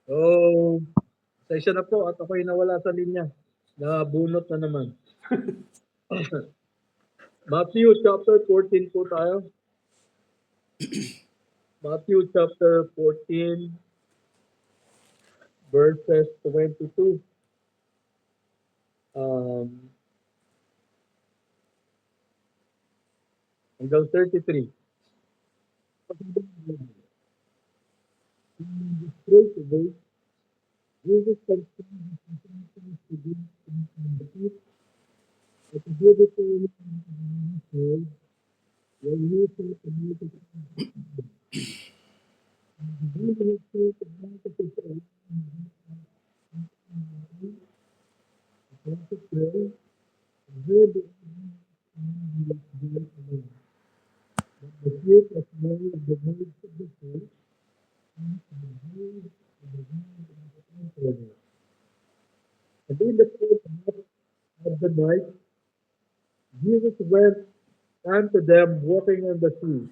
So, pasensya na po at ako'y nawala sa linya. Nabunot na naman. Matthew chapter 14 po tayo. Matthew chapter 14, verses 22. Hanggang 33. Straight away, Jesus continued to be the feet at the beautiful world when he said to me to be the spirit of God to pray, to pray, hear the spirit of Mary of the words of the faith, and in the fourth of the night, Jesus went unto them walking on the sea.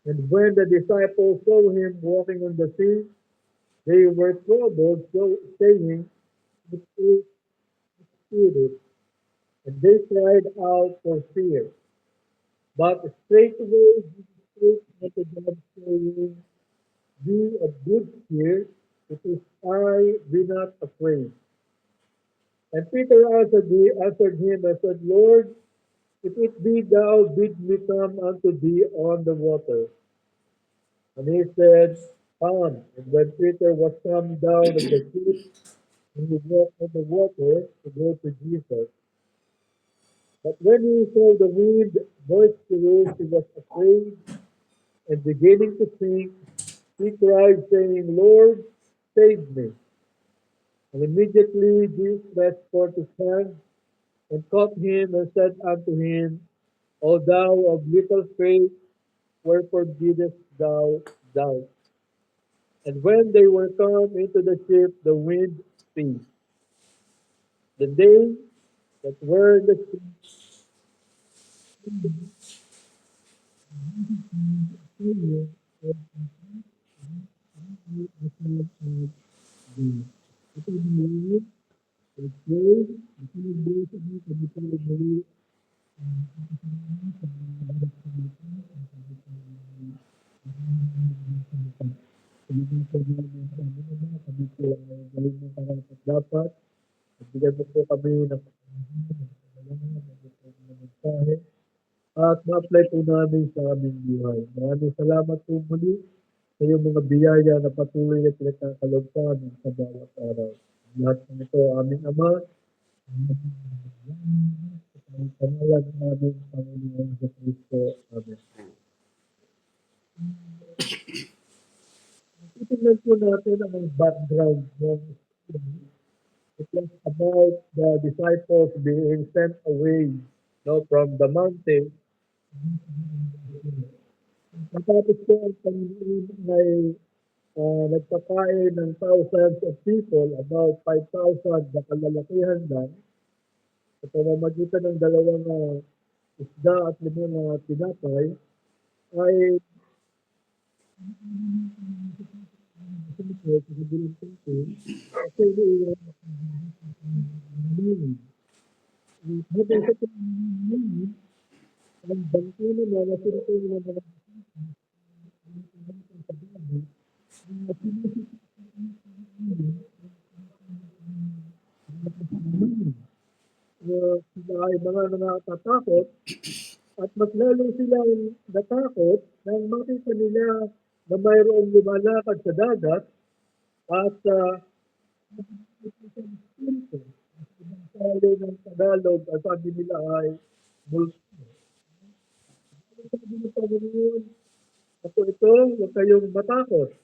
And when the disciples saw him walking on the sea, they were troubled, so saying, "It is a spirit." And they cried out for fear. But straightway Jesus spake unto them, saying, Be of good cheer, it is I, be not afraid. And Peter answered him and said, Lord, if it be thou, bid me come unto thee on the water. And he said, Come. And when Peter was come down of the ship, and he walked on the water to go to Jesus. But when he saw the wind boisterous, he was afraid, and beginning to sink, he cried, saying, Lord, save me. And immediately Jesus stretched forth his hand, and caught him, and said unto him, O thou of little faith, wherefore didst thou doubt? And when they were come into the ship, the wind ceased. The day that were in the ship, dapat bigyan mo po kami ng mensahe at ma-apply po namin sa aming buhay. Maraming salamat po muli sa iyong mga biyaya na patuloy na pinagkakalog sa amin sa bawat araw. Lahat ng ito, aming Ama, ang pangalan ng aming Panginoon sa Kristo. Amen. Titignan po natin ang background ng it was about the disciples being sent away from the mountain. Matapos po ang Panginoon ay nagpakain ng thousands of people, about 5,000 na kalalakihan lang, sa pamamagitan ng dalawang isda at 5 na tinapay, ay ang bangkino na nasinatay na mga sila ay mga nakakatakot at mas lalo silang natakot nang makita nila na mayroong lumalakad sa dagat at sali ng Tagalog at sabi nila ay multo. Sabi ng Panginoon, ako ito, huwag kayong matakot.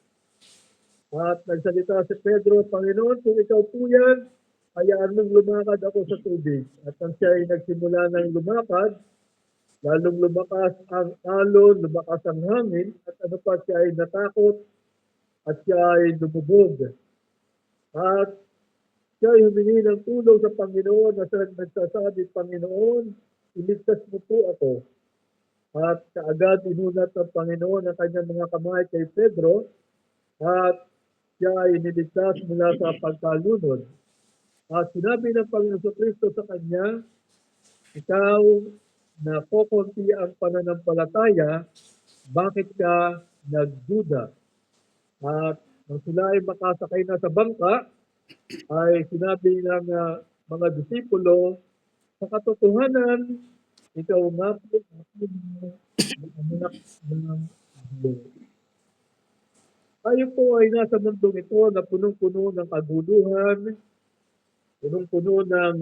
At nagsalita si Pedro, Panginoon, kung ikaw po yan, hayaan mong lumakad ako sa tubig. At nang siya ay nagsimula ng lumakad, lalong lumakas ang alon, lumakas ang hangin, at ano pa siya ay natakot, at siya ay lumubog. At siya ay humingi ng tulong sa Panginoon na siya nagsasabi, Panginoon, iligtas mo po ako. At kaagad inunat ng Panginoon ang kanyang mga kamay kay Pedro at siya ay niligtas mula sa pagkalunod. At sinabi ng Panginoon Kristo sa kanya, ikaw na kokonti ang pananampalataya, bakit ka nagduda? At nang sila ay makasakay na sa bangka, ay sinabi ng mga disipulo, sa katotohanan, ikaw nga po ang anak ng Diyos. Tayo po ay nasa mundong ito na punong-puno ng kaguluhan, punong-puno ng,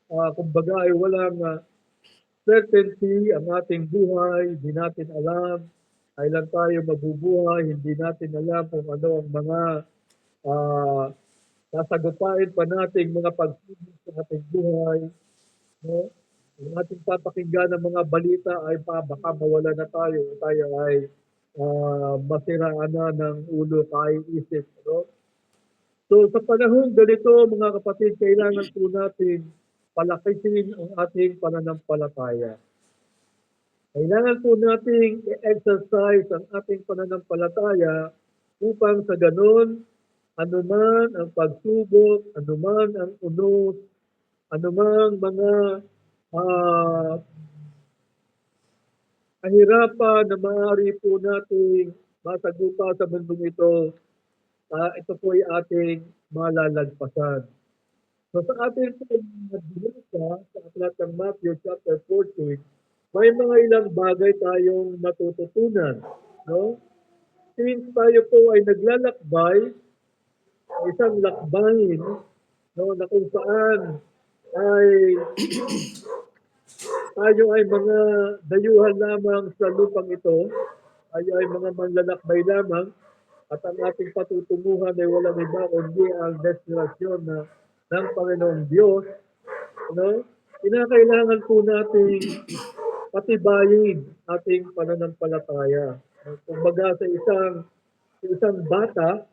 kumbaga ay walang certainty ang ating buhay, hindi natin alam kailan tayo mabubuhay, hindi natin alam kung ano ang mga uh, sasagupain pa nating mga pagsubok sa ating buhay. No? Ang ating papakinggan ng mga balita ay baka mawala na tayo, tayo ay masiraan na ng ulo, kaiisip. No? So sa panahon ganito mga kapatid, kailangan po natin palakisin ang ating pananampalataya. Kailangan po nating i-exercise ang ating pananampalataya upang sa ganun, anuman ang pagsubok, anuman ang unos, anumang mga kahirapan na maaari po nating masagupa sa mundong ito, ito po ay ating malalagpasan. So sa ating nagbulasa sa aklat ng Matthew chapter 14, may mga ilang bagay tayong matututunan. No? Since tayo po ay naglalakbay, isang lakbayin no, na kung saan ay tayo ay mga dayuhan lamang sa lupang ito, tayo ay mga manlalakbay lamang, at ang ating patutunguhan ay walang iba kundi ang destinasyon na ng Panginoong Diyos. No? Kinakailangan po nating patibayin ating pananampalataya. Kumbaga sa isang bata,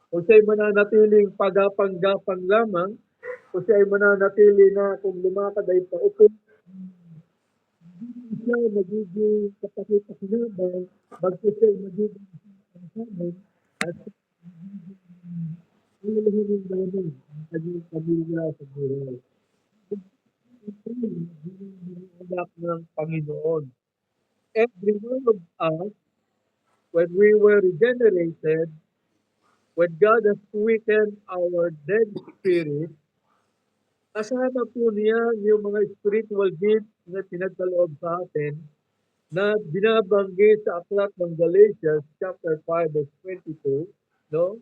kung siya'y mananatiling pagapang-gapang lamang, kung siya'y mananatili na kung lumakad ay paupo, siya magiging kapakit-pakinabang, bagko siya'y magiging kasamin, at ilalahinin namin ang kanyang pamilya sa buhay. Anak ng Panginoon. Every one of us, when we were regenerated, when God has quickened our dead spirit, kasama po niya yung mga spiritual gifts na pinagkaloob sa atin na binabanggit sa aklat ng Galatians chapter 5 verse 22, no?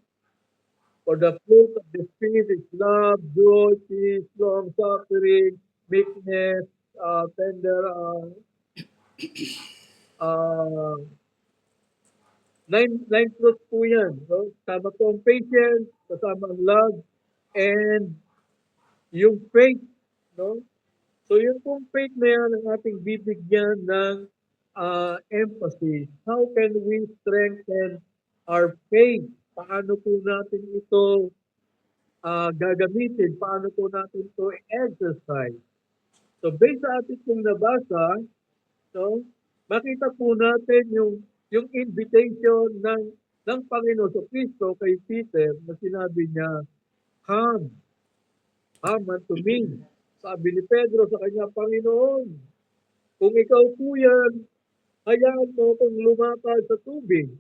For the fruit of the Spirit is love, joy, peace, long-suffering, meekness, tender, nine fruits po yan. No? Kasama po ang patience, kasama ang love, and yung faith. No? So yung pong faith na yan ang ating bibigyan ng emphasis. How can we strengthen our faith? Paano po natin ito gagamitin? Paano po natin ito exercise? So based sa ating pong nabasa, so, makita po natin yung invitation ng Panginoon sa Kristo kay Peter na sinabi niya, come unto me. Sabi ni Pedro sa kanya, Panginoon, kung ikaw po yan, hayaan mo kung lumakad sa tubig.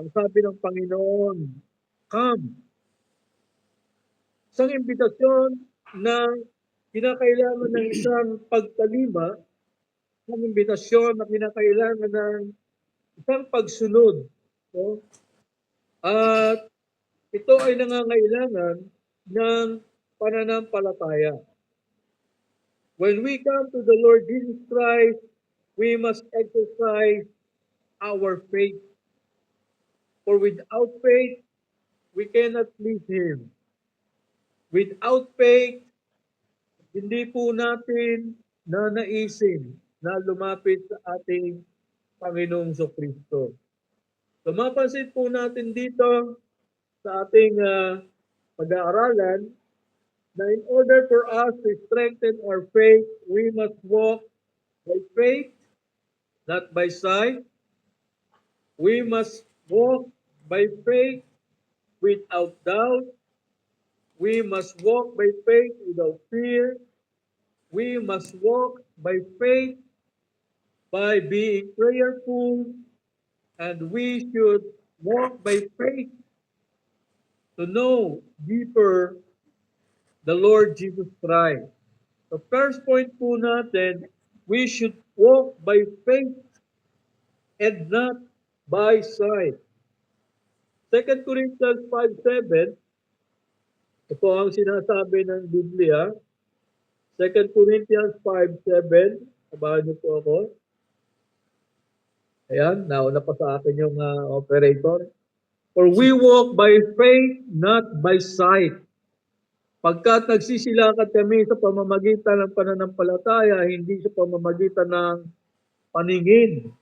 Ang sabi ng Panginoon, come. Isang imbitasyon na kinakailangan ng isang pagtalima, isang imbitasyon na kinakailangan ng isang pagsunod. No? At ito ay nangangailangan ng pananampalataya. When we come to the Lord Jesus Christ, we must exercise our faith. For without faith, we cannot please Him. Without faith, hindi po natin nanaisin na lumapit sa ating Panginoong Kristo. So mapansin po natin dito sa ating pag-aaralan na in order for us to strengthen our faith, we must walk by faith, not by sight. We must walk by faith without doubt. We must walk by faith without fear. We must walk by faith by being prayerful, and we should walk by faith to know deeper the Lord Jesus Christ. The first point po natin, we should walk by faith and not by sight. 2 Corinthians 5:7, ito ang sinasabi ng Biblia. 2 Corinthians 5:7, sabahan niyo po ako. Ayan, nauna pa sa akin yung operator. For we walk by faith, not by sight. Pagkat nagsisilakat kami sa pamamagitan ng pananampalataya, hindi sa pamamagitan ng paningin.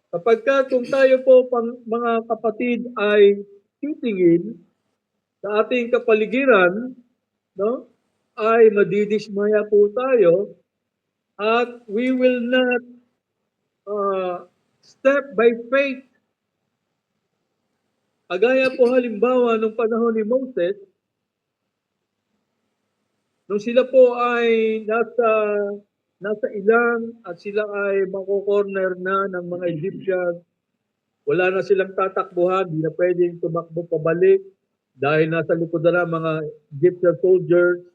Kapagkat kung tayo po, mga kapatid, ay titingin sa ating kapaligiran, no, ay madidismaya po tayo at we will not step by faith. Agaya po halimbawa nung panahon ni Moses, nung sila po ay nasa ilang at sila ay mako-corner na ng mga Egyptians, wala na silang tatakbuhan, di na pwedeng tumakbo pabalik dahil nasa likod na mga Egyptian soldiers,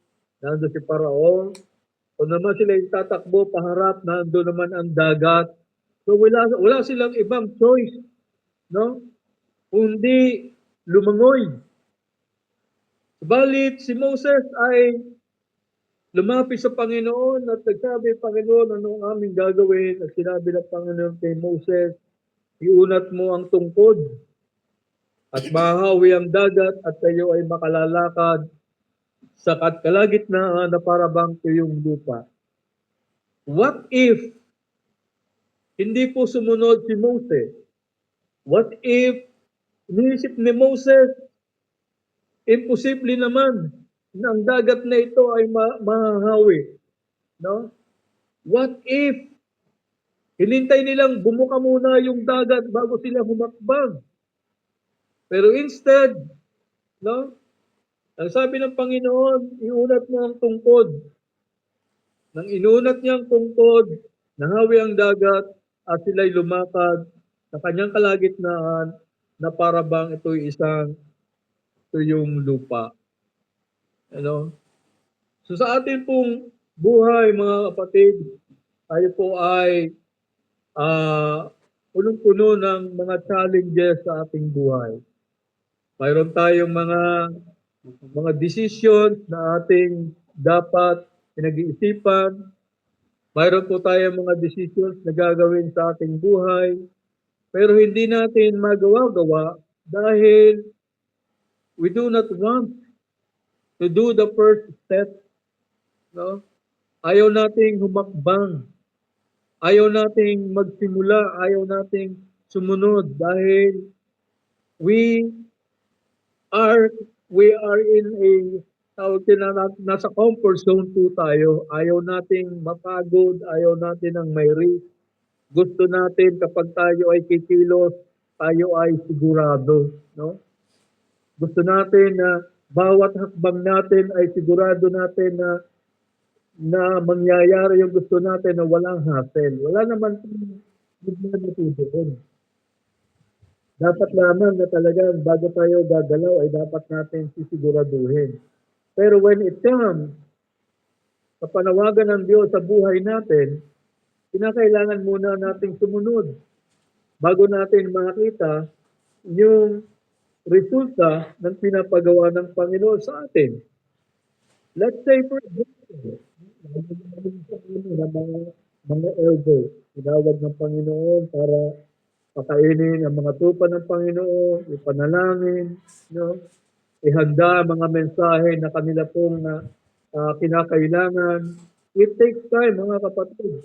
nandun si Pharaoh. O naman sila yung tatakbo paharap, nandun naman ang dagat. So wala silang ibang choice, no? Kundi lumangoy. Subalit si Moses ay lumapit sa Panginoon at nagsabi, Panginoon, ano ang aming gagawin? At sinabi ng Panginoon kay Moses, iunat mo ang tungkod at mahahawi ang dagat at kayo ay makalalakad sa kalagitnaan na para bang tuyong lupa. What if hindi po sumunod si Moses? What if iniisip ni Moses, imposible naman na ang dagat na ito ay mahahawi. No? What if hinintay nilang bumuka muna yung dagat bago sila humakbang? Pero instead, no? Ang sabi ng Panginoon, iunat mo ang tungkod. Nang inunat niya ang tungkod, nahawi ang dagat at sila'y lumakad sa kanyang kalagitnaan na para bang ito'y isang tuyong lupa. Ano? So sa atin pong buhay, mga kapatid, tayo po ay punong-puno ng mga challenges sa ating buhay. Mayroon tayong mga decisions na ating dapat pinag-iisipan. Mayroon po tayong mga decisions na gagawin sa ating buhay, pero hindi natin magawa-gawa dahil we do not want to do the first step. No? Ayaw nating humakbang. Ayaw nating magsimula. Ayaw nating sumunod dahil we are in a nasa comfort zone po tayo. Ayaw nating mapagod. Ayaw natin ng may risk. Gusto natin kapag tayo ay kikilos, tayo ay sigurado. No? Gusto natin na bawat hakbang natin ay sigurado natin na mangyayari yung gusto natin na walang hassle. Wala naman doon. Dapat lamang na talagang bago tayo gagalaw ay dapat natin sisiguraduhin. Pero when it comes sa panawagan ng Diyos sa buhay natin, kinakailangan muna nating sumunod bago natin makita yung resulta ng pinapagawa ng Panginoon sa atin. Let's say for example, mga elders, tinawag ng Panginoon para pakainin ang mga tupa ng Panginoon, ipanalangin, no? Ihanda mga mensahe na kanila pong kinakailangan. It takes time, mga kapatid.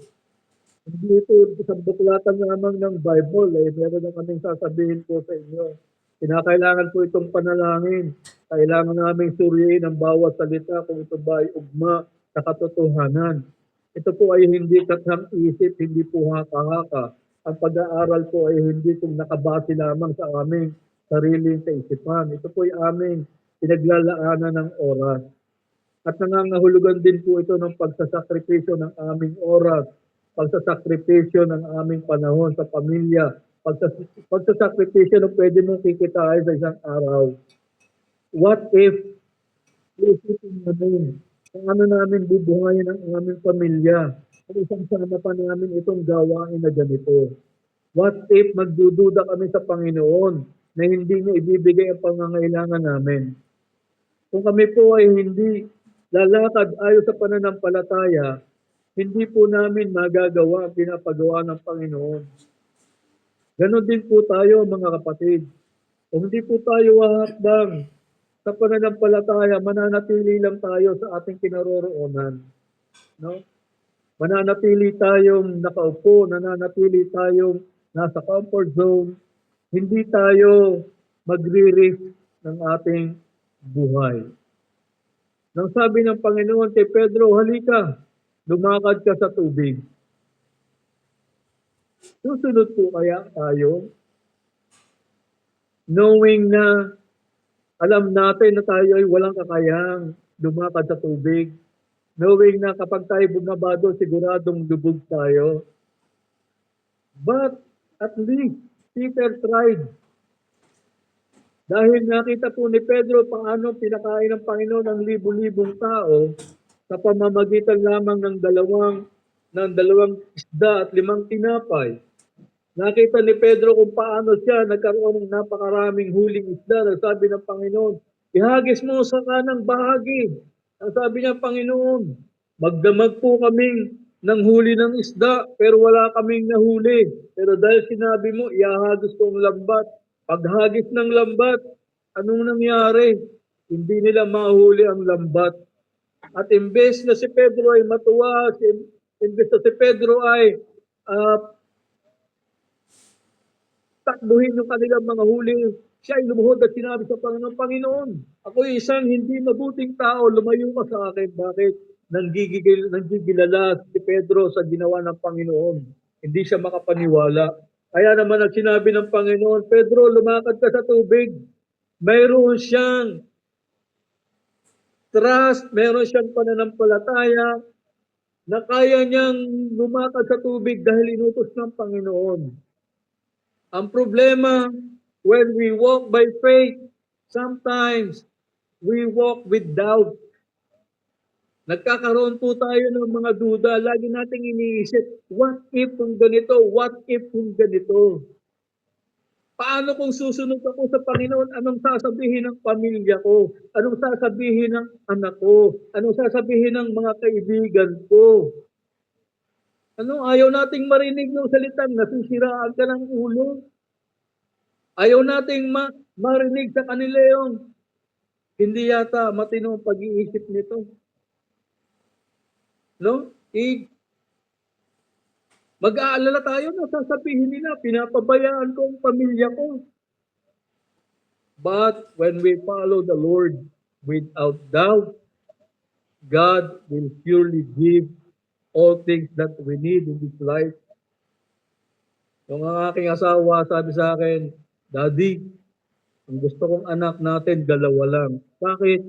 Hindi ito isang buklatan lamang ng Bible. Meron na kaming sasabihin po sa inyo. Kinakailangan po itong panalangin. Kailangan namin suriin ang bawat salita kung ito ba ay ugma sa katotohanan. Ito po ay hindi kathang isip, hindi po haka-haka. Ang pag-aaral po ay hindi kung nakabase lamang sa aming sariling kaisipan. Ito po ay aming pinaglalaanan ng oras. At nangangahulugan din po ito ng pagsasakripisyo ng aming oras, pagsasakripisyo ng aming panahon sa pamilya, pagsasakripisyo na pwede mong kikitain sa isang araw. What if, isipin namin, paano namin bubuhayin ang aming pamilya? Kung isang sana pa namin itong gawain na ganito. What if magdududa kami sa Panginoon na hindi niya ibibigay ang pangangailangan namin? Kung kami po ay hindi lalakad ayon sa pananampalataya, hindi po namin magagawa ang pinapagawa ng Panginoon. Ganon din po tayo mga kapatid. Kung hindi po tayo hahakbang sa pananampalataya, mananatili lang tayo sa ating kinaroroonan. No? Mananatili tayong nakaupo, mananatili tayong nasa comfort zone, hindi tayo magre-risk ng ating buhay. Nang sabi ng Panginoon kay Pedro, halika, lumakad ka sa tubig. Susunod po kaya tayo, knowing na alam natin na tayo ay walang kakayahang lumakad sa tubig, knowing na kapag tayo bumaba doon, siguradong lubog tayo. But at least, Peter tried. Dahil nakita po ni Pedro paano pinakain ng Panginoon ang libu-libong tao sa pamamagitan lamang ng dalawang isda at 5 tinapay. Nakita ni Pedro kung paano siya nagkaroon ng napakaraming huling isda. Sabi ng Panginoon, ihagis mo sa kanang bahagi. Ang sabi niya, Panginoon, magdamag po kaming ng huli ng isda, pero wala kaming nahuli. Pero dahil sinabi mo, ihagis ko ang lambat. Paghagis ng lambat, anong nangyari? Hindi nila mahuli ang lambat. At imbes na si Pedro ay matuwa, imbes na si Pedro ay takbuhin yung kanilang mga huli, siya ay lumuhod at sinabi sa Panginoon, Panginoon, ako isang hindi mabuting tao, lumayo ka sa akin. Bakit? Nanggigilala si Pedro sa ginawa ng Panginoon. Hindi siya makapaniwala. Kaya naman ang sinabi ng Panginoon, Pedro, lumakad ka sa tubig. Mayroon siyang trust, mayroon siyang pananampalataya na kaya niyang lumakad sa tubig dahil inutos ng Panginoon. Ang problema, when we walk by faith, sometimes we walk with doubt. Nagkakaroon po tayo ng mga duda. Lagi nating iniisip, what if kung ganito? What if kung ganito? Paano kung susunod ako sa Panginoon? Anong sasabihin ng pamilya ko? Anong sasabihin ng anak ko? Anong sasabihin ng mga kaibigan ko? Ayaw nating marinig ng salitang nasisiraan ka ng ulo. Ayaw nating marinig sa kanila yung hindi yata matino ang pag-iisip nito. No? Mag-aalala tayo na sasabihin nila, pinapabayaan ko ang pamilya ko. But when we follow the Lord without doubt, God will surely give all things that we need in this life. Yung aking asawa sabi sa akin, Daddy, ang gusto kong anak natin, dalawa lang. Bakit?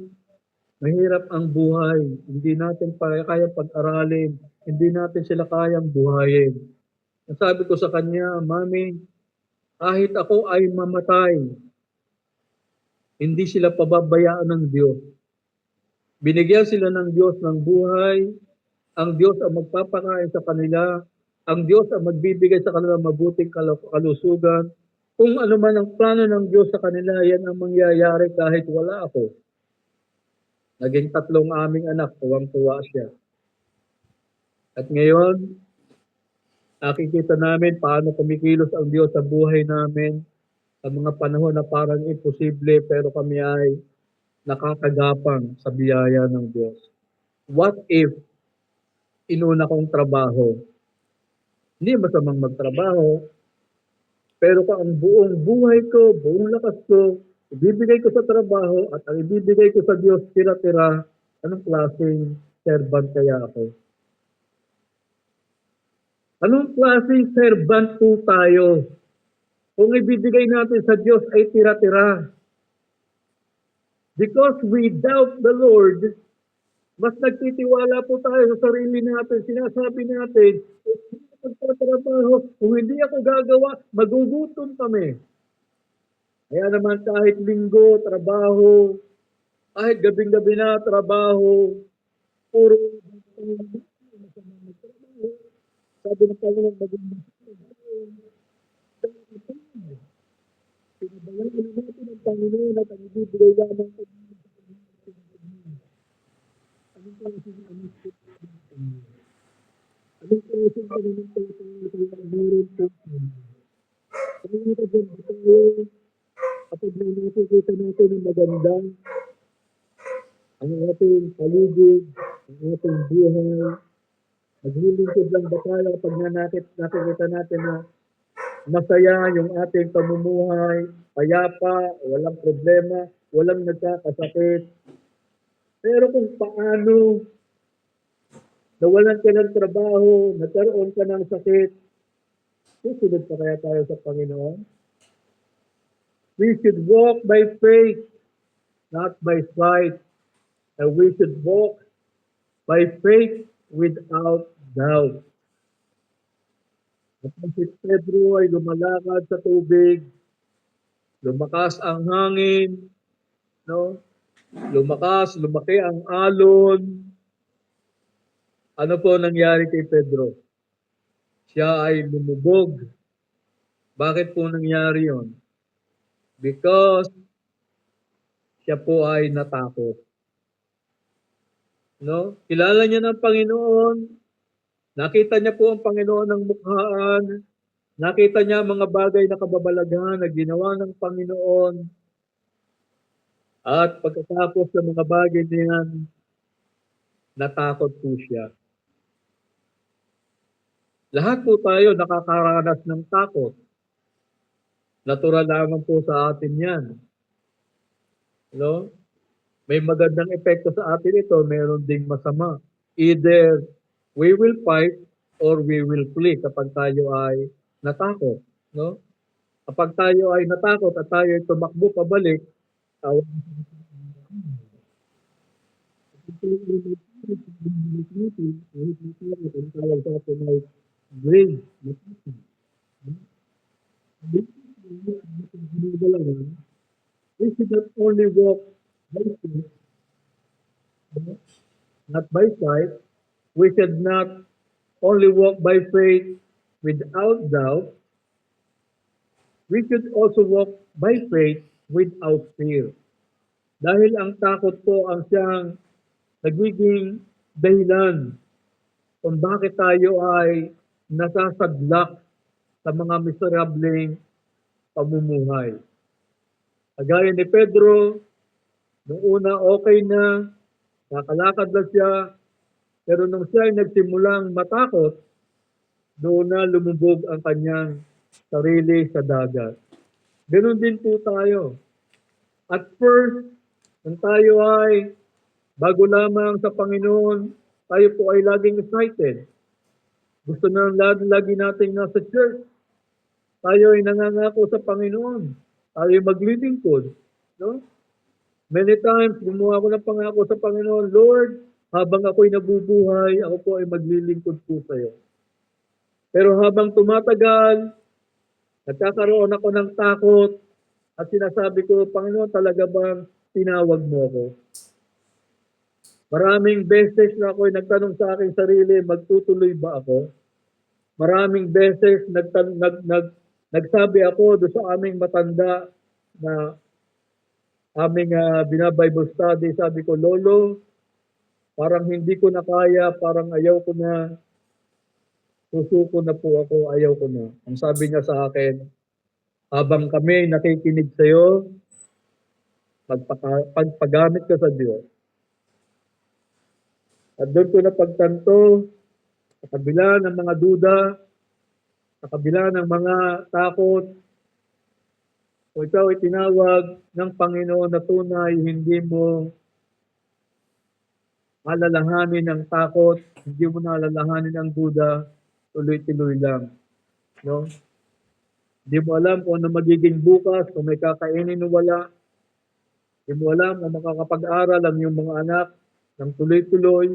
Mahirap ang buhay. Hindi natin kayang pag-aralin. Hindi natin sila kayang buhayin. Ang sabi ko sa kanya, Mami, kahit ako ay mamatay, hindi sila pababayaan ng Diyos. Binigyan sila ng Diyos ng buhay. Ang Diyos ang magpapakain sa kanila. Ang Diyos ang magbibigay sa kanila mabuting kalusugan. Kung ano man ang plano ng Diyos sa kanila, yan ang mangyayari kahit wala ako. Naging 3 aming anak, tuwang-tuwa siya. At ngayon, nakikita namin paano kumikilos ang Diyos sa buhay namin sa mga panahon na parang imposible pero kami ay nakakagapang sa biyaya ng Diyos. What if inuna kong trabaho? Hindi masamang magtrabaho, pero kung ang buong buhay ko, buong lakas ko, ibibigay ko sa trabaho at ang ibibigay ko sa Diyos tira-tira, anong klaseng servant kaya ako? Anong klaseng servant po tayo? Kung ibibigay natin sa Diyos ay tira-tira. Because we doubt the Lord, mas nagtitiwala po tayo sa sarili natin. Sinasabi natin, kung hindi ako magtatrabaho, kung hindi ako gagawa, magugutom kami. Kaya naman kahit linggo, trabaho, kahit gabing-gabi na trabaho, puro sabi ng Panginoon, maging pinabayaan na natin ang Panginoon at ang ibibigay lamang sa anong klaseng anong klaseng pananampalataya ang meron po. Ano nga ba dyan ba tayo kapag may nakikita natin ang maganda, ang ating paligid, ang ating buhay, naglilingkod lang ba tayo kapag nakikita natin na masaya yung ating pamumuhay, payapa, walang problema, walang nagkakasakit. Pero kung paano nawalan ka ng trabaho, nagkaroon ka ng sakit, susunod pa kaya tayo sa Panginoon? We should walk by faith, not by sight. And we should walk by faith without doubt. At si Pedro ay lumalakad sa tubig, lumakas ang hangin, no? Lumaki ang alon. Ano po nangyari kay Pedro? Siya ay lumubog. Bakit po nangyari yon? Because siya po ay natakot. No? Kilala niya ng Panginoon. Nakita niya po ang Panginoon ng mukhaan. Nakita niya mga bagay na kababalaghan na ginawa ng Panginoon. At pagkatapos ng mga bagay niyan, natakot po siya. Lahat po tayo nakakaranas ng takot. Natural lamang po sa atin yan. No? May magandang epekto sa atin ito, meron ding masama. Either we will fight or we will flee kapag tayo ay natakot. No? Kapag tayo ay natakot at tayo ay tumakbo pabalik, tawag sa atin ay grave. We should not only walk by faith, not by sight. We should not only walk by faith without doubt. We should also walk by faith without fear. Dahil ang takot po ang siyang nagiging dahilan kung bakit tayo ay nasasadlak sa mga miserableng pamumuhay. Kagaya ni Pedro, noong una okay na, nakalakad lang siya, pero nung siya ay nagsimulang matakot, doon na lumubog ang kanyang sarili sa dagat. Ganon din po tayo. At first, nung tayo ay bago lamang sa Panginoon, tayo po ay laging excited. Gusto na lagi nating nasa church. Tayo ay nangangako sa Panginoon. Tayo ay maglilingkod. No? Many times, gumawa ako ng pangako sa Panginoon, Lord, habang ako'y nabubuhay, ako po ay maglilingkod po sa iyo. Pero habang tumatagal, nagkakaroon ako ng takot at sinasabi ko, Panginoon, talaga bang tinawag mo ako? Maraming beses na ako'y nagtanong sa aking sarili, magtutuloy ba ako? Maraming beses nagsabi ako doon sa aming matanda na aming binabible study, sabi ko, Lolo, parang hindi ko na kaya, parang ayaw ko na, susuko na po ako, ayaw ko na. Ang sabi niya sa akin, habang kami nakikinig sa iyo, pagpagamit ka sa Diyos. At doon ko napagtanto, sa kabila ng mga duda, sa kabila ng mga takot, kung ikaw ay tinawag ng Panginoon na tunay, hindi mo alalahanin ang takot, hindi mo na alalahanin ang duda, tuloy-tuloy lang. No? Di mo alam kung ano magiging bukas, kung may kakainin o wala. Di mo alam kung makakapag-aral ang iyong mga anak ng tuloy-tuloy.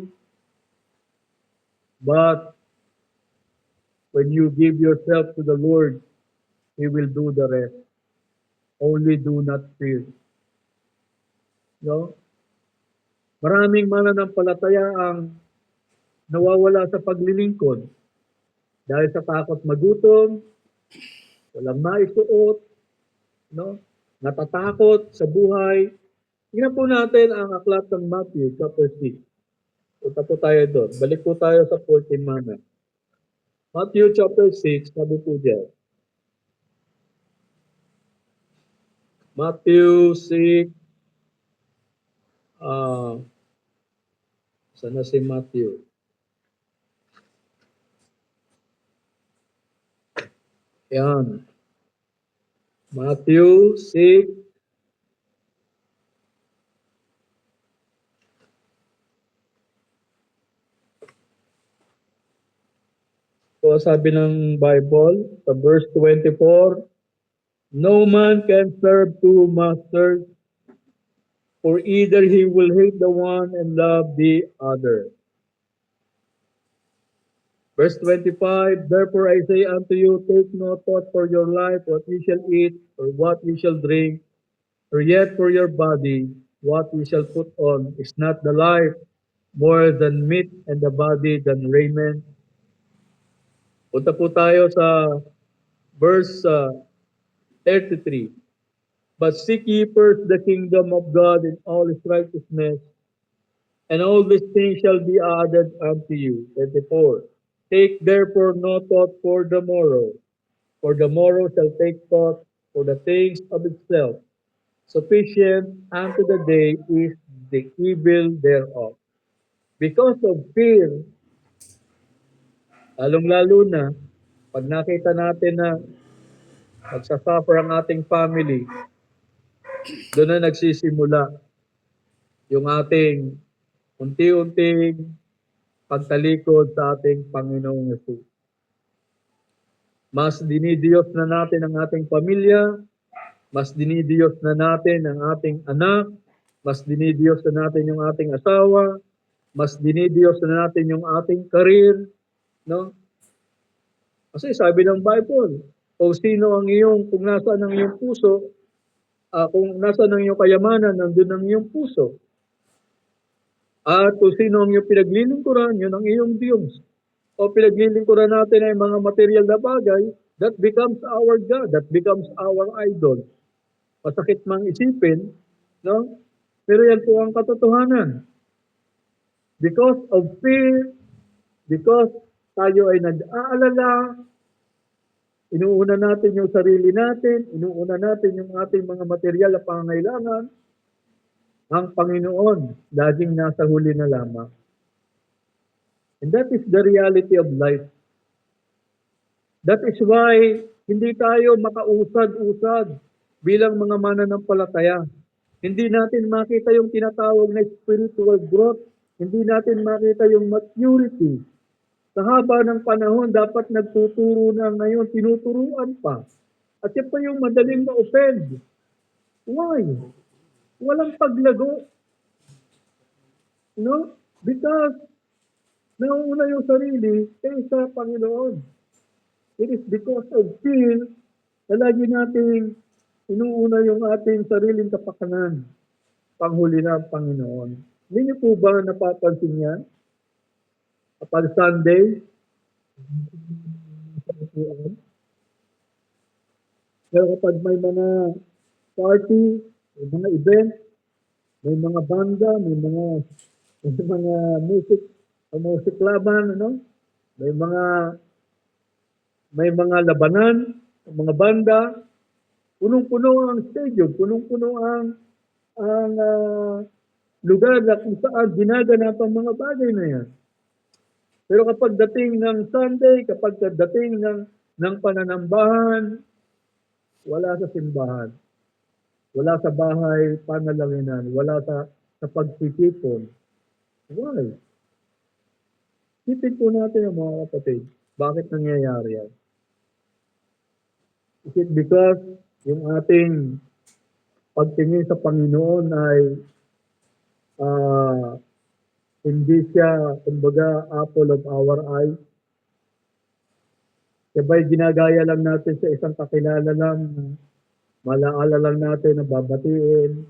But when you give yourself to the Lord, He will do the rest. Only do not fear. No? Maraming mananampalataya ang nawawala sa paglilingkod dahil sa takot magutom, walang maisuot, no? Natatakot sa buhay. Tingnan po natin ang aklat ng Matthew chapter 6. Punta po tayo doon. Balik po tayo sa 14 mana. Matthew chapter 6, sabi po dyan. Matthew 6, sana si Matthew? Yan. Matthew 6, so sabi ng Bible, sa verse 24, no man can serve two masters, for either he will hate the one and love the other. Verse 25, therefore I say unto you, take no thought for your life, what you shall eat, or what you shall drink, or yet for your body, what you shall put on. Is not the life more than meat, and the body than raiment? Punta po tayo sa verse 33. But seek ye first the kingdom of God and all his righteousness, and all these things shall be added unto you. 24. Take therefore no thought for the morrow shall take thought for the things of itself. Sufficient unto the day is the evil thereof. Because of fear, lalong-lalo na, pag nakita natin na nagsasuffer ang ating family, doon na nagsisimula yung ating unti-unting pagtalikod sa ating Panginoong Yesus. Mas dinidiyos na natin ang ating pamilya, mas dinidiyos na natin ang ating anak, mas dinidiyos na natin yung ating asawa, mas dinidiyos na natin yung ating career, no? Kasi sabi ng Bible, kung sino ang iyong, kung nasaan ang iyong puso, kung nasaan ang iyong kayamanan, nandun ang iyong puso. At kung sino ang iyong pinaglilingkuran, yun ang iyong Diyos. O pinaglilingkuran natin ay mga material na bagay, that becomes our God, that becomes our idol. Masakit mang isipin, no? Pero yan po ang katotohanan. Because of fear, because tayo ay nag-aalala, inuuna natin yung sarili natin, inuuna natin yung ating mga material na pangangailangan, ang Panginoon laging nasa huli na lamang. And that is the reality of life. That is why hindi tayo makausad-usad bilang mga mananampalataya. Hindi natin makita yung tinatawag na spiritual growth. Hindi natin makita yung maturity. Sa haba ng panahon, dapat nagtuturo na ngayon, tinuturuan pa. At yan pa yung madaling ma-offend. Why? Walang paglago. No? Because nauna yung sarili kaysa Panginoon. It is because of fear na lagi nating inuuna yung ating sariling kapakanan. Panghuli na ang Panginoon. Hindi niyo po ba napapansin yan? Kapag Sunday, pero kapag may mga party, may mga event, may mga banda, may mga music laban, ano? May mga labanan, mga banda, punong-puno ang stadium, punong-puno ang lugar na kung saan ginaganap ang mga bagay na yan. Pero kapag dating ng Sunday, kapag dating ng pananambahan, wala sa simbahan, wala sa bahay panalawinan, wala sa pagtitipon. Why? Isipin po natin ang mga kapatid, bakit nangyayari yan? Is it because yung ating pagtingin sa Panginoon ay ah, hindi siya, kumbaga, apple of our eye? Sabay ginagaya lang natin sa isang kakilala lang, malaala lang natin na babatiin,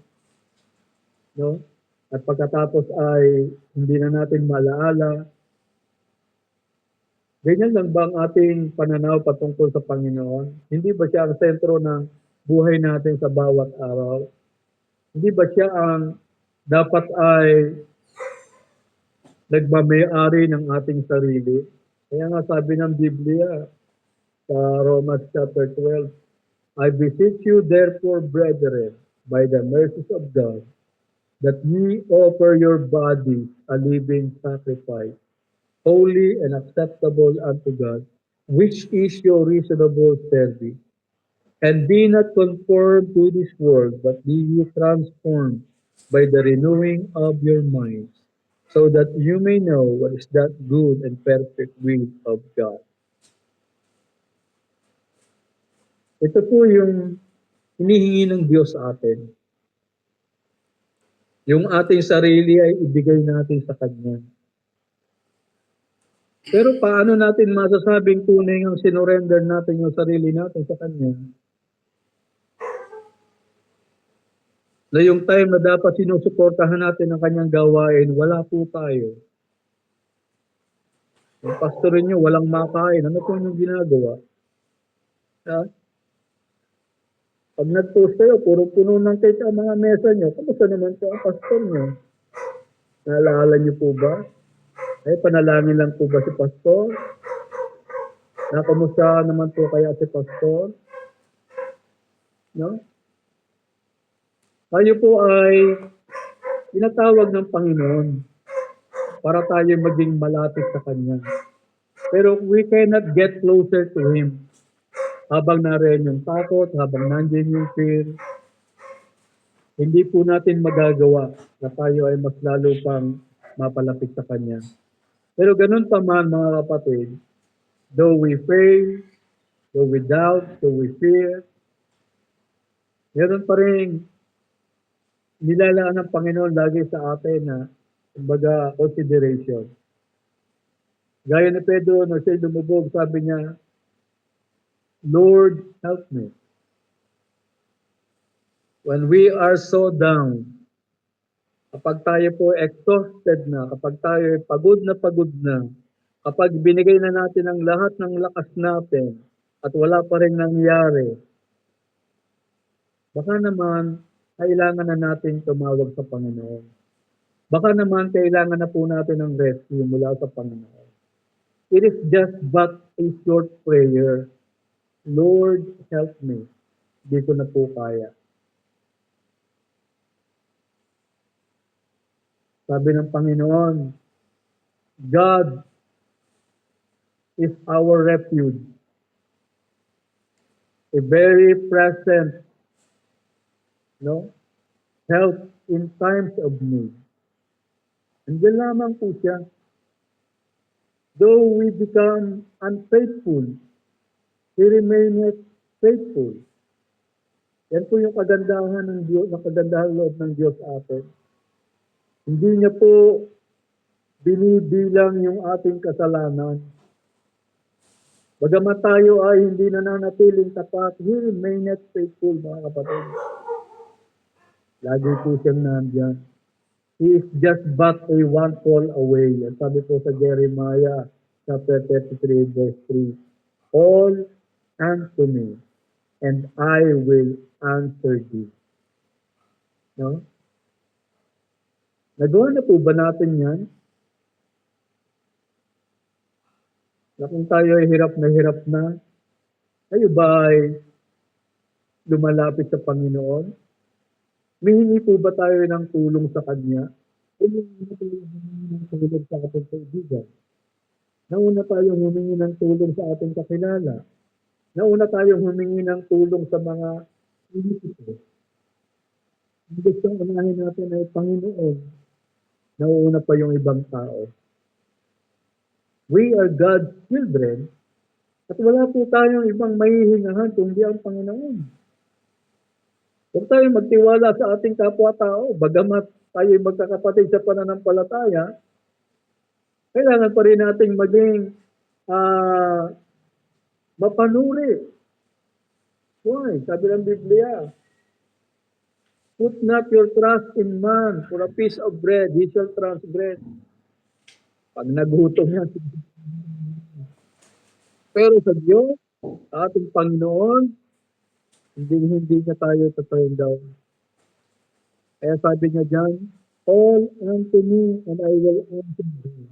no? At pagkatapos ay hindi na natin malaala. Ganyan lang ba ang ating pananaw patungkol sa Panginoon? Hindi ba siya ang sentro ng buhay natin sa bawat araw? Hindi ba siya ang dapat ay nagmamay-ari ng ating sarili? Kaya nga sabi ng Biblia sa Romans chapter 12, I beseech you therefore, brethren, by the mercies of God, that ye offer your bodies a living sacrifice, holy and acceptable unto God, which is your reasonable service. And be not conformed to this world, but be ye transformed by the renewing of your minds, so that you may know what is that good and perfect will of God. Ito po yung hinihingi ng Diyos sa atin. Yung ating sarili ay ibigay natin sa Kanya. Pero paano natin masasabing tunay ang sinurrender natin yung sarili natin sa Kanya? Na yung time na dapat sinusuportahan natin ang Kanyang gawain, wala po tayo. Yung pastorin nyo, walang makain. Ano po yung ginagawa? Ha? Pag nag-post kayo, puro puno ng cake ang mga mesa nyo. Kamusta naman po ang pastor nyo? Naalala nyo po ba? Ay, panalangin lang po ba si pastor? Nakamusta naman po kaya si pastor? No? Tayo po ay tinatawag ng Panginoon para tayo maging malapit sa Kanya. Pero we cannot get closer to Him habang nariyan yung takot, habang nandiyan yung fear. Hindi po natin magagawa na tayo ay mas lalo pang mapalapit sa Kanya. Pero ganun pa man mga kapatid, though we fail, though we doubt, though we fear, meron pa rin nilalaan ng Panginoon lagi sa atin na kumbaga consideration. Gaya ni Pedro, na siya lumubog, sabi niya, Lord, help me. When we are so down, kapag tayo po exhausted na, kapag tayo pagod na, kapag binigay na natin ang lahat ng lakas natin at wala pa rin nangyari, baka naman kailangan na natin tumawag sa Panginoon. Baka naman kailangan na po natin ng rescue mula sa Panginoon. It is just but a short prayer. Lord, help me. Hindi ko na po kaya. Sabi ng Panginoon, God is our refuge, a very present help in times of need. Andiyan lamang po siya. Though we become unfaithful, He remaineth faithful. Yan po yung kagandahan ng Diyos, ng kagandahan loob ng Diyos atin. Hindi niya po binibilang yung ating kasalanan. Bagamat tayo ay hindi nananatiling tapat, He remaineth faithful, mga kapatid. Lagi po siyang nandiyan. He is just but a one call away. Yan sabi po sa Jeremiah chapter 33 verse 3. Call unto me, and I will answer thee. No? Nagawa na po ba natin yan? Na kung tayo ay hirap na, tayo ba ay lumalapit sa Panginoon? Mihingi po ba tayo ng tulong sa Kanya? Humingi ng tulong sa ating kaibigan. Nauna tayong humingi ng tulong sa ating kakilala. Nauna tayong humingi ng tulong sa mga politiko. Ang gustong unahin natin ay Panginoon. Nauuna pa yung ibang tao. We are God's children, At wala po tayong ibang mahihingahan kundi ang Panginoon. Huwag tayong magtiwala sa ating kapwa-tao, bagamat tayo magkakapatid sa pananampalataya, kailangan pa rin nating maging ah, mapanuri. Why? Sabi ng Biblia, put not your trust in man for a piece of bread, he shall transgress. Pag nagutom yan. Pero sa Diyos, sa ating Panginoon, hindi niya tayo ta-turn down. Kaya sabi niya dyan, call unto me and I will answer you.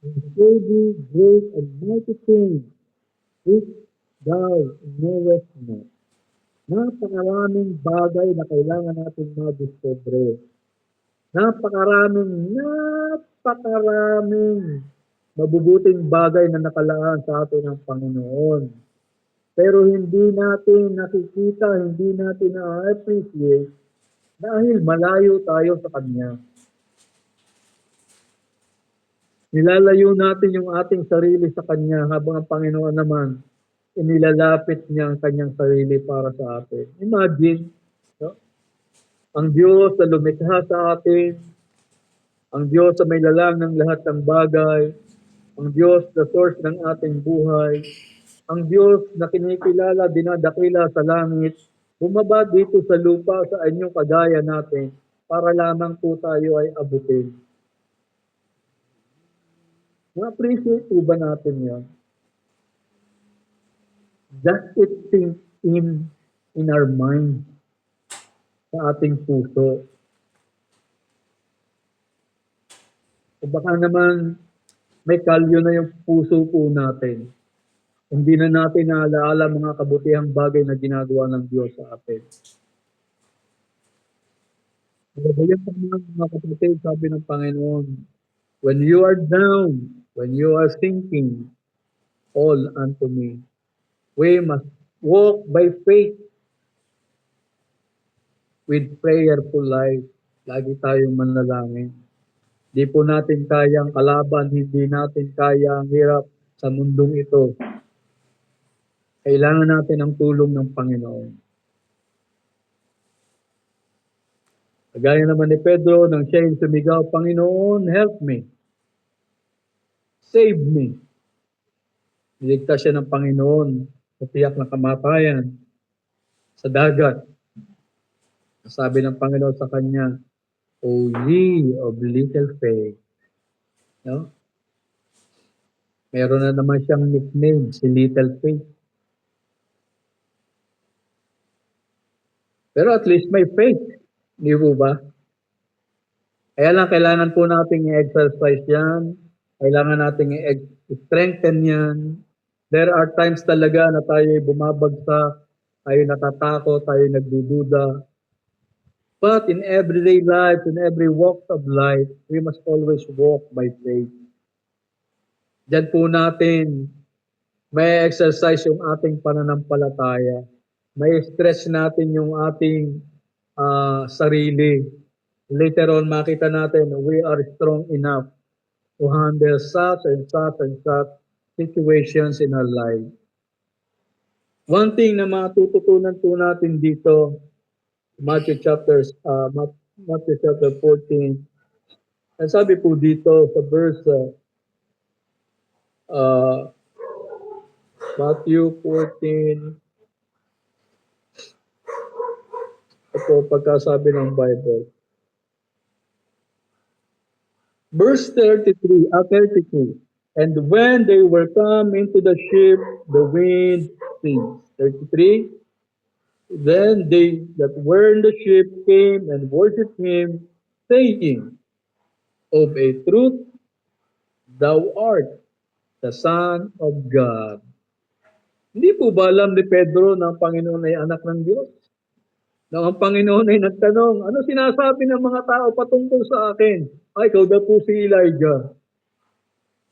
And show thee great and mighty things which thou knowest not. Napakaraming bagay na kailangan natin ma-discover. Napakaraming mabubuting bagay na nakalaan sa atin ng Panginoon. Pero hindi natin nakikita, hindi natin na-appreciate dahil malayo tayo sa Kanya. Nilalayo natin yung ating sarili sa Kanya habang ang Panginoon naman inilalapit niya ang Kanyang sarili para sa atin. Imagine, no? Ang Diyos na lumikha sa atin, ang Diyos na may lalang ng lahat ng bagay, ang Diyos na source ng ating buhay, ang Diyos na kinikilala, dinadakila sa langit, bumaba dito sa lupa sa inyong kagaya natin para lamang po tayo ay abutin. Na-appreciate po ba natin yan? Does it sink in our mind, sa ating puso? O baka naman may kalyo na yung puso po natin. Hindi na natin naalaala mga kabutihang bagay na ginagawa ng Diyos sa atin. Yan mga kapatid, sabi ng Panginoon, when you are down, when you are sinking, all unto me. We must walk by faith with prayerful life. Lagi tayong manalangin. Di po natin kayang kalaban, hindi natin kaya ang hirap sa mundong ito. Kailangan natin ang tulong ng Panginoon. Kagaya naman ni Pedro, nang siya yung sumigaw, Panginoon, help me. Save me. Niligtas siya ng Panginoon sa tiyak na kamatayan sa dagat. Sabi ng Panginoon sa kanya, O ye of little faith. No? Meron na naman siyang nickname, si Little Faith. Pero at least may faith. Di po ba? Kaya lang kailangan po nating i-exercise yan. Kailangan nating i-strengthen yan. There are times talaga na tayo bumabagsak, tayo natatakot, tayo nagdududa. But in everyday life, in every walk of life, we must always walk by faith. Diyan po natin may exercise yung ating pananampalataya. May stress natin yung ating sarili. Later on, makita natin we are strong enough to handle such and such and such situations in our life. One thing na matututunan po natin dito, Matthew chapter 14, ang sabi po dito sa verse Matthew 14, ito pagkasabi ng Bible. Verse 32, and when they were come into the ship, the wind ceased. 33, then they that were in the ship came and worshipped him, saying, Of a truth, thou art the Son of God. Hindi po ba alam ni Pedro na ang Panginoon ay anak ng Diyos? Na ang Panginoon ay nagtanong, ano sinasabi ng mga tao patungkol sa akin? Ay, ikaw daw po si Elijah.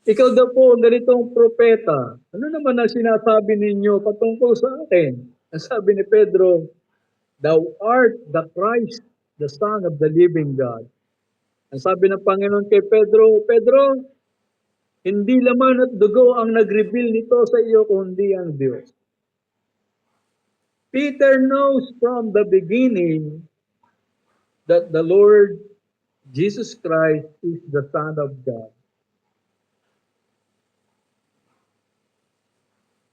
Ikaw daw po ang ganitong propeta. Ano naman ang sinasabi ninyo patungkol sa akin? Ang sabi ni Pedro, Thou art the Christ, the Son of the living God. Ang sabi ng Panginoon kay Pedro, Pedro, Hindi laman at dugo ang nag-reveal nito sa iyo, kundi ang Diyos. Peter knows from the beginning that the Lord Jesus Christ is the Son of God.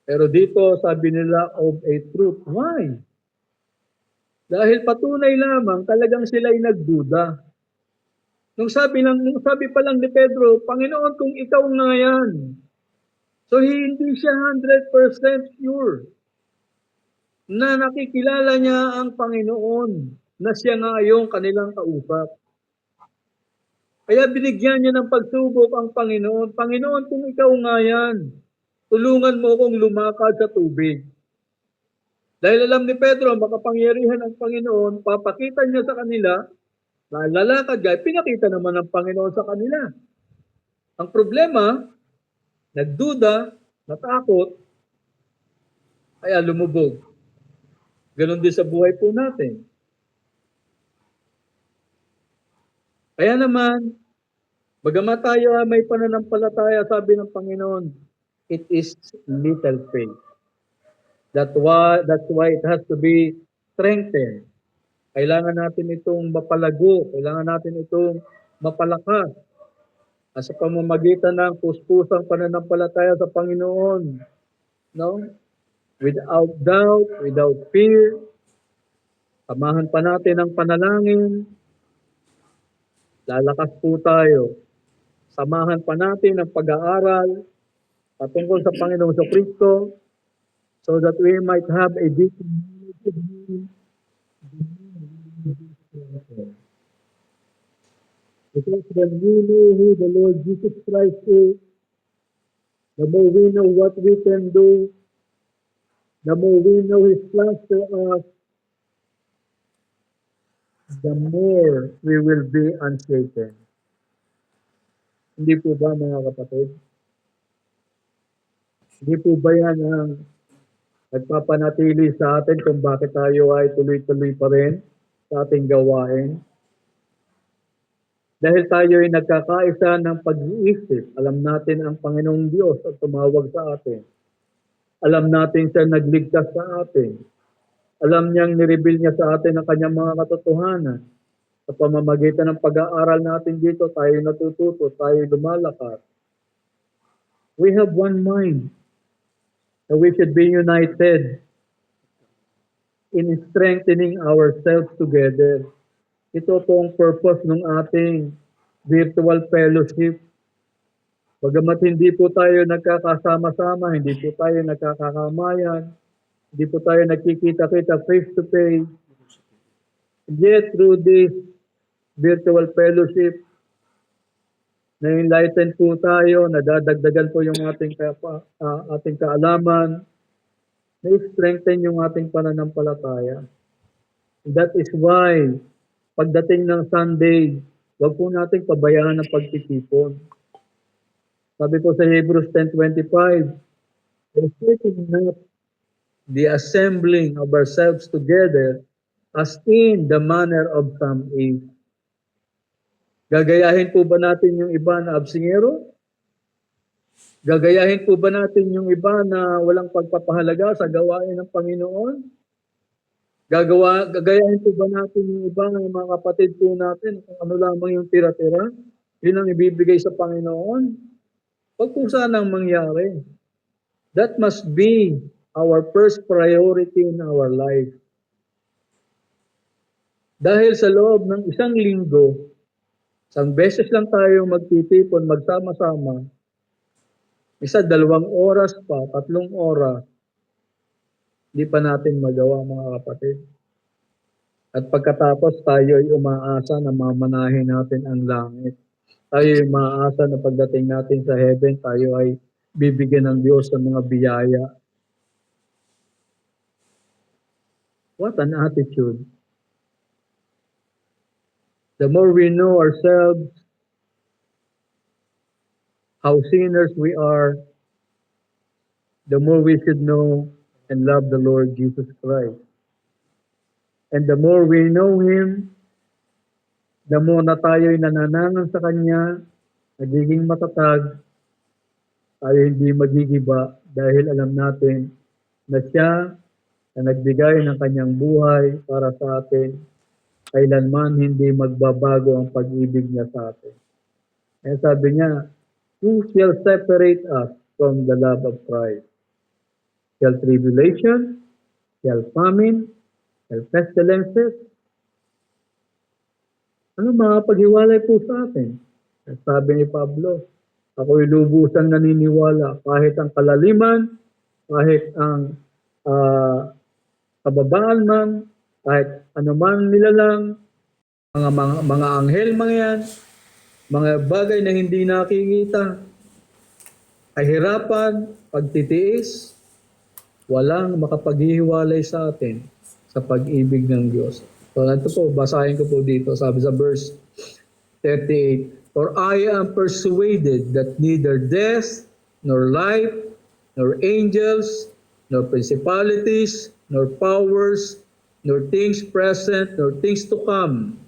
Pero dito sabi nila of a truth. Why? Dahil patunay lamang talagang sila ay nagduda. Nung sabi pa lang ni Pedro, Panginoon, kung ikaw nga yan. So hindi siya 100% sure na nakikilala niya ang Panginoon na siya nga yung kanilang kausap. Kaya binigyan niya ng pagsubok ang Panginoon. Panginoon, kung ikaw nga yan, tulungan mo kong lumakad sa tubig. Dahil alam ni Pedro, makapangyarihan ang Panginoon, papakita niya sa kanila, na lalakad guy, pinakita naman ng Panginoon sa kanila. Ang problema, nagduda, natakot, kaya lumubog. Ganon din sa buhay po natin. Kaya naman, bagamat tayo may pananampalataya, sabi ng Panginoon, it is little faith. That's why it has to be strengthened. Kailangan natin itong mapalago, kailangan natin itong mapalakas. Sa pamamagitan ng puspusang pananampalataya sa Panginoon, no? Without doubt, without fear, samahan pa natin ang panalangin, lalakas po tayo. Samahan pa natin ang pag-aaral patungkol sa Panginoong Kristo so that we might have a deep knowledge of Him. Because when we know who the Lord Jesus Christ is, the more we know what we can do, the more we know His plans for us, the more we will be unshaken. Hindi po ba mga kapatid? Hindi po ba yan ang nagpapanatili sa atin kung bakit tayo ay tuloy-tuloy pa rin sa ating gawain? Dahil tayo ay nagkakaisa ng pag-iisip, alam natin ang Panginoong Diyos at tumawag sa atin. Alam natin siya nagligtas sa atin. Alam niyang nireveal niya sa atin ang kanyang mga katotohanan. Sa pamamagitan ng pag-aaral natin dito, tayo natututo, tayo lumalakas. We have one mind. So we should be united in strengthening ourselves together. Ito po ang purpose ng ating virtual fellowship. Bagamat hindi po tayo nagkakasama-sama, hindi po tayo nagkakakamayan, hindi po tayo nakikita-kita face-to-face, yet through this virtual fellowship, na-enlighten po tayo, nadadagdagan po yung ating kaalaman, na-strengthen yung ating pananampalataya. That is why, pagdating ng Sunday, huwag po nating pabayaan ang pagtitipon. Sabi po sa Hebrews 10:25, forsaking not the assembling of ourselves together as in the manner of some is. Gagayahin po ba natin yung iba na absingero? Gagayahin po ba natin yung iba na walang pagpapahalaga sa gawain ng Panginoon? Gagayahin po ba natin yung iba ng mga kapatid po natin kung ano lamang yung tira-tira? Yun ang ibibigay sa Panginoon? Huwag po sanang mangyari. That must be our first priority in our life. Dahil sa loob ng isang linggo, isang beses lang tayo magtitipon, magsama-sama, 1, 2 oras pa, 3 oras, hindi pa natin magawa mga kapatid. At pagkatapos tayo ay umaasa na mamanahin natin ang langit. Tayo ay umaasa na pagdating natin sa heaven, tayo ay bibigyan ng Diyos ng mga biyaya. What an attitude. The more we know ourselves, how sinners we are, the more we should know and love the Lord Jesus Christ. And the more we know Him, the more na tayo'y nananangan sa Kanya, nagiging matatag, tayo hindi magigiba dahil alam natin na siya na nagbigay ng kanyang buhay para sa atin, kailanman hindi magbabago ang pag-ibig niya sa atin. Kaya sabi niya, who shall separate us from the love of Christ? Shall tribulation? Shall famine? Shall pestilences? Ano makapaghiwalay po sa atin? Sabi ni Pablo, ako'y lubusan naniniwala kahit ang kalaliman, kahit ang kababaan man, kahit anuman nilalang, mga anghel mga yan, mga bagay na hindi nakikita, kahirapan, pagtitiis, walang makapaghihiwalay sa atin sa pag-ibig ng Diyos. So ito po, basahin ko po dito, sabi sa verse 38, for I am persuaded that neither death, nor life, nor angels, nor principalities, nor powers, nor things present, nor things to come,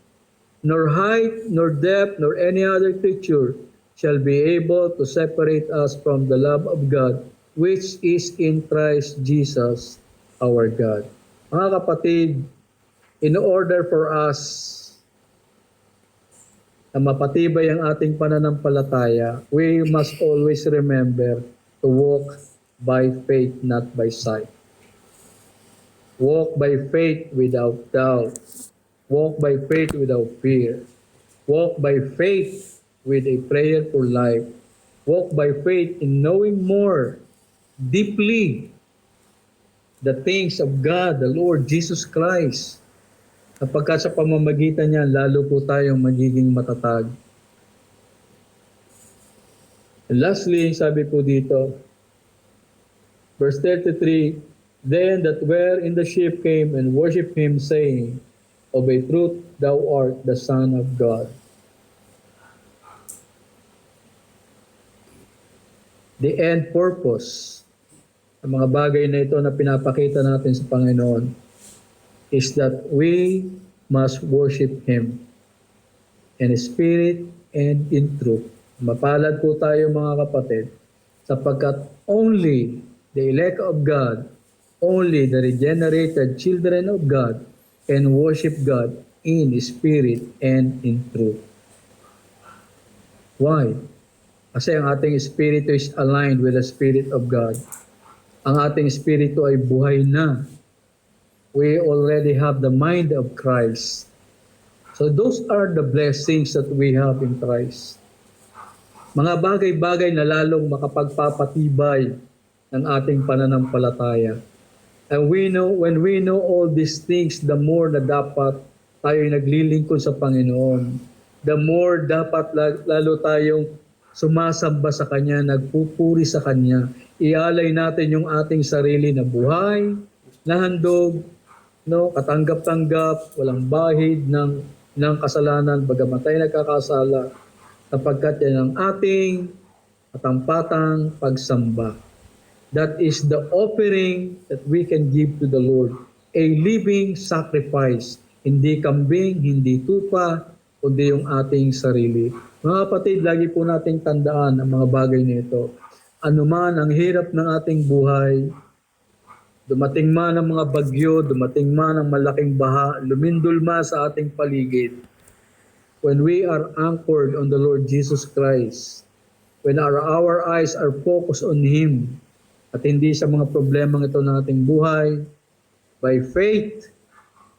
nor height, nor depth, nor any other creature shall be able to separate us from the love of God, which is in Christ Jesus our God. Mga kapatid, in order for us na mapatibay ang ating pananampalataya, we must always remember to walk by faith, not by sight. Walk by faith without doubt. Walk by faith without fear. Walk by faith with a prayerful life. Walk by faith in knowing more deeply the things of God, the Lord Jesus Christ. Sapagkat sa pamamagitan niya, lalo po tayong magiging matatag. And lastly, sabi po dito, verse 33, then that were in the ship came and worshipped him, saying, of a truth, thou art the Son of God. The end purpose ng mga bagay na ito na pinapakita natin sa Panginoon is that we must worship Him in spirit and in truth. Mapalad po tayo mga kapatid, sapagkat only the elect of God, only the regenerated children of God can worship God in spirit and in truth. Why? Kasi ang ating espiritu is aligned with the Spirit of God. Ang ating espiritu ay buhay na. We already have the mind of Christ. So those are the blessings that we have in Christ. Mga bagay-bagay na lalong makapagpapatibay ng ating pananampalataya. And we know, when we know all these things, the more na dapat tayo naglilingkod sa Panginoon. The more dapat lalo tayong sumasamba sa Kanya, nagpupuri sa Kanya. Ialay natin yung ating sarili na buhay, na handog, no, katanggap-tanggap, walang bahid ng kasalanan, bagamat tayo nagkakasala, sapagkat yan ang ating katampatang pagsamba. That is the offering that we can give to the Lord, a living sacrifice, hindi kambing, hindi tupa, kundi yung ating sarili. Mga kapatid, lagi po nating tandaan ang mga bagay nito. Ano man ang hirap ng ating buhay, dumating man ang mga bagyo, dumating man ang malaking baha, lumindol man sa ating paligid, when we are anchored on the Lord Jesus Christ, when our eyes are focused on Him, at hindi sa mga problemang ito ng ating buhay, by faith,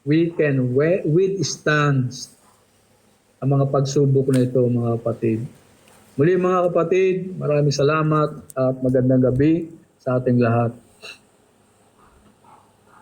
we can withstand ang mga pagsubok na ito, mga kapatid. Muli mga kapatid, maraming salamat at magandang gabi sa ating lahat.